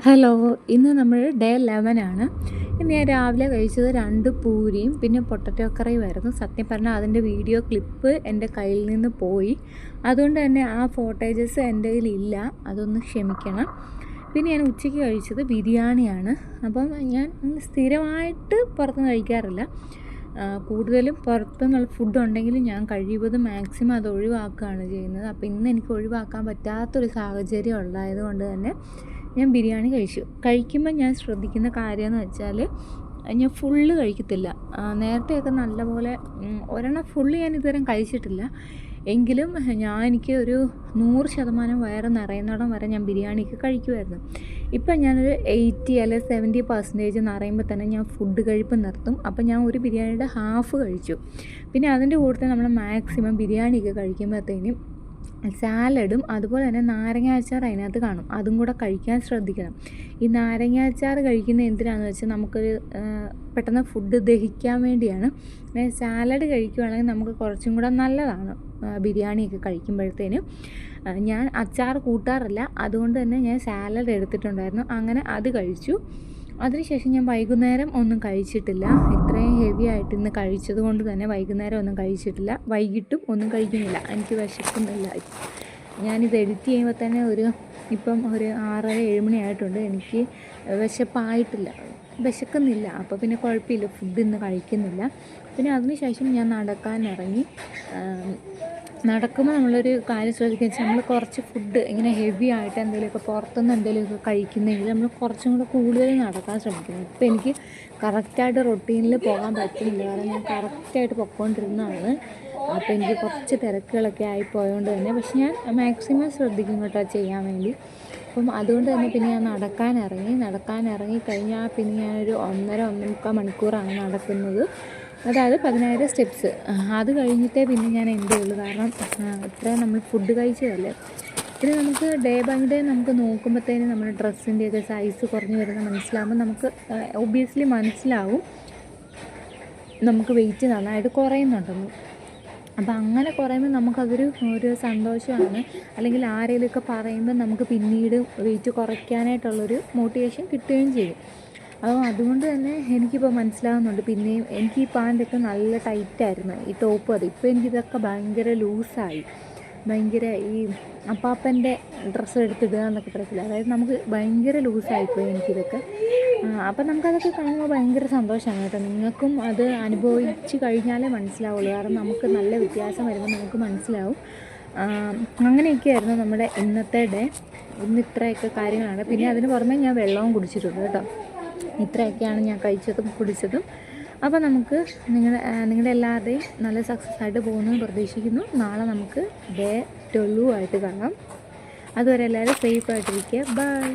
Hello, ഇന്ന് നമ്മൾ day 11 ആണ്. ഇന്ന് ഞാൻ രാവിലെ കഴിച്ചത് 2 പൂരിയും പിന്നെ പൊട്ടറ്റോ കറിയുമായിരുന്നു. സത്യം പറഞ്ഞാൽ അതിൻ്റെ വീഡിയോ ക്ലിപ്പ് എൻ്റെ കയ്യിൽ നിന്ന് പോയി. അതുകൊണ്ട് തന്നെ ആ ഫോട്ടേജസ് എൻ്റെ കയ്യിലില്ല, അതൊന്ന് ക്ഷമിക്കണം. പിന്നെ ഞാൻ ഉച്ചയ്ക്ക് കഴിച്ചത് ബിരിയാണിയാണ്. അപ്പം ഞാൻ സ്ഥിരമായിട്ട് പുറത്തുനിന്ന് കഴിക്കാറില്ല. കൂടുതലും പുറത്തുനിന്നുള്ള ഫുഡ് ഉണ്ടെങ്കിലും ഞാൻ കഴിവതും മാക്സിമം അത് ഒഴിവാക്കുകയാണ് ചെയ്യുന്നത്. അപ്പോൾ ഇന്ന് എനിക്ക് ഒഴിവാക്കാൻ പറ്റാത്തൊരു സാഹചര്യം ഉണ്ടായതുകൊണ്ട് തന്നെ ഞാൻ ബിരിയാണി കഴിച്ചു. കഴിക്കുമ്പോൾ ഞാൻ ശ്രദ്ധിക്കുന്ന കാര്യമെന്ന് വെച്ചാൽ ഞാൻ ഫുള്ള് കഴിക്കത്തില്ല. നേരത്തെയൊക്കെ നല്ലപോലെ ഒരെണ്ണം ഫുള്ള് ഞാൻ ഇതുവരെ കഴിച്ചിട്ടില്ല. എങ്കിലും എനിക്ക് ഒരു 100% വയറ് നിറയുന്നിടം വരെ ഞാൻ ബിരിയാണിക്ക് കഴിക്കുമായിരുന്നു. ഇപ്പം ഞാനൊരു 80 അല്ലെങ്കിൽ 70% നിറയുമ്പോൾ തന്നെ ഞാൻ ഫുഡ് കഴിപ്പ് നിർത്തും. അപ്പം ഞാൻ ഒരു ബിരിയാണിയുടെ ഹാഫ് കഴിച്ചു. പിന്നെ അതിൻ്റെ കൂട്ടത്തിൽ നമ്മൾ മാക്സിമം ബിരിയാണിയൊക്കെ കഴിക്കുമ്പോഴത്തേനും സാലഡും അതുപോലെ തന്നെ നാരങ്ങ അച്ചാർ അതിനകത്ത് കാണും. അതും കൂടെ കഴിക്കാൻ ശ്രദ്ധിക്കണം. ഈ നാരങ്ങ അച്ചാർ കഴിക്കുന്നത് എന്തിനാണെന്ന് വെച്ചാൽ നമുക്കൊരു പെട്ടെന്ന് ഫുഡ് ദഹിക്കാൻ വേണ്ടിയാണ്. സാലഡ് കഴിക്കുകയാണെങ്കിൽ നമുക്ക് കുറച്ചും കൂടെ നല്ലതാണ് ബിരിയാണിയൊക്കെ കഴിക്കുമ്പോഴത്തേനും. ഞാൻ അച്ചാർ കൂട്ടാറില്ല, അതുകൊണ്ട് തന്നെ ഞാൻ സാലഡ് എടുത്തിട്ടുണ്ടായിരുന്നു. അങ്ങനെ അത് കഴിച്ചു. അതിനുശേഷം ഞാൻ വൈകുന്നേരം ഒന്നും കഴിച്ചിട്ടില്ല. ഇത്രയും ഹെവി ആയിട്ട് ഇന്ന് കഴിച്ചത് കൊണ്ട് തന്നെ വൈകുന്നേരം ഒന്നും കഴിച്ചിട്ടില്ല. വൈകിട്ടും ഒന്നും കഴിക്കുന്നില്ല, എനിക്ക് വിശക്കുന്നില്ല. ഞാനിത് എഡിറ്റ് ചെയ്യുമ്പോൾ തന്നെ ഇപ്പം ഒരു 6:30-7 മണി ആയിട്ടുണ്ട്. എനിക്ക് വിശപ്പായിട്ടില്ല, വിശക്കുന്നില്ല. അപ്പോൾ പിന്നെ കുഴപ്പമില്ല, ഫുഡ് ഇന്ന് കഴിക്കുന്നില്ല. പിന്നെ അതിനുശേഷം ഞാൻ നടക്കാൻ ഇറങ്ങി. നടക്കുമ്പോൾ നമ്മളൊരു കാര്യം ശ്രദ്ധിക്കുക വെച്ചാൽ നമ്മൾ കുറച്ച് ഫുഡ് ഇങ്ങനെ ഹെവി ആയിട്ട് എന്തെങ്കിലുമൊക്കെ പുറത്തുനിന്ന് എന്തെങ്കിലുമൊക്കെ കഴിക്കുന്നെങ്കിൽ നമ്മൾ കുറച്ചും കൂടെ കൂടുതൽ നടക്കാൻ ശ്രമിക്കണം. ഇപ്പോൾ എനിക്ക് കറക്റ്റായിട്ട് റൊട്ടീനിൽ പോകാൻ പറ്റുന്നില്ല, കാരണം ഞാൻ കറക്റ്റായിട്ട് പൊയ്ക്കൊണ്ടിരുന്നതാണ്. അപ്പോൾ എനിക്ക് കുറച്ച് തിരക്കുകളൊക്കെ ആയിപ്പോയതുകൊണ്ട് തന്നെ, പക്ഷെ ഞാൻ മാക്സിമം ശ്രദ്ധിക്കും കേട്ടോ ചെയ്യാൻ വേണ്ടി. അപ്പം അതുകൊണ്ട് തന്നെ പിന്നെ ഞാൻ നടക്കാൻ ഇറങ്ങി കഴിഞ്ഞാൽ പിന്നെ ഞാനൊരു 1.5-1.25 മണിക്കൂറാണ് നടക്കുന്നത്. അതായത് 10,000 സ്റ്റെപ്സ്. അത് കഴിഞ്ഞിട്ടേ പിന്നെ ഞാൻ എന്തേ ഉള്ളൂ, കാരണം ഇത്രയും നമ്മൾ ഫുഡ് കഴിച്ചതല്ലേ. പിന്നെ നമുക്ക് ഡേ ബൈ ഡേ നമുക്ക് നോക്കുമ്പോഴത്തേനും നമ്മുടെ ഡ്രസ്സിൻ്റെയൊക്കെ സൈസ് കുറഞ്ഞ് വരുന്നത് മനസ്സിലാകുമ്പോൾ നമുക്ക് ഒബ്വിയസ്ലി മനസ്സിലാവും നമുക്ക് വെയിറ്റ് നന്നായിട്ട് കുറയുന്നുണ്ടെന്ന്. അപ്പോൾ അങ്ങനെ കുറയുമ്പോൾ നമുക്കതൊരു സന്തോഷമാണ്. അല്ലെങ്കിൽ ആരെങ്കിലുമൊക്കെ പറയുമ്പോൾ നമുക്ക് പിന്നീട് വെയിറ്റ് കുറയ്ക്കാനായിട്ടുള്ളൊരു മോട്ടിവേഷൻ കിട്ടുകയും ചെയ്യും. അപ്പോൾ അതുകൊണ്ട് തന്നെ എനിക്കിപ്പോൾ മനസ്സിലാകുന്നുണ്ട്. പിന്നെയും എനിക്ക് ഈ പാൻറ്റൊക്കെ നല്ല ടൈറ്റായിരുന്നു, ഈ ടോപ്പ്. ഇപ്പോൾ എനിക്കിതൊക്കെ ഭയങ്കര ലൂസായി, ഭയങ്കര ഈ അപ്പാപ്പൻ്റെ ഡ്രസ്സ് എടുത്തിടുക എന്നൊക്കെ പറയത്തില്ല, അതായത് നമുക്ക് ഭയങ്കര ലൂസായിപ്പോയി എനിക്കിതൊക്കെ. അപ്പം നമുക്കതൊക്കെ കാണുമ്പോൾ ഭയങ്കര സന്തോഷമാണ് കേട്ടോ. നിങ്ങൾക്കും അത് അനുഭവിച്ച് കഴിഞ്ഞാലേ മനസ്സിലാവുള്ളൂ, കാരണം നമുക്ക് നല്ല വ്യത്യാസം വരുമ്പോൾ നമുക്ക് മനസ്സിലാവും. അങ്ങനെയൊക്കെയായിരുന്നു നമ്മുടെ ഇന്നത്തെ ഡേ. ഇന്ന് ഇത്രയൊക്കെ കാര്യങ്ങളാണ്. പിന്നെ അതിന് പുറമെ ഞാൻ വെള്ളവും കുടിച്ചിട്ടുണ്ട് കേട്ടോ. ഇത്രയൊക്കെയാണ് ഞാൻ കഴിച്ചതും കുടിച്ചതും. അപ്പോൾ നമുക്ക് നിങ്ങളുടെ എല്ലാവരുടെയും നല്ല സക്സസ് ആയിട്ട് പോകുമെന്ന് പ്രതീക്ഷിക്കുന്നു. നാളെ നമുക്ക് ഡേ 12 ആയിട്ട് കാണാം. അതുവരെ എല്ലാവരും സേഫായിട്ടിരിക്കുക. ബൈ.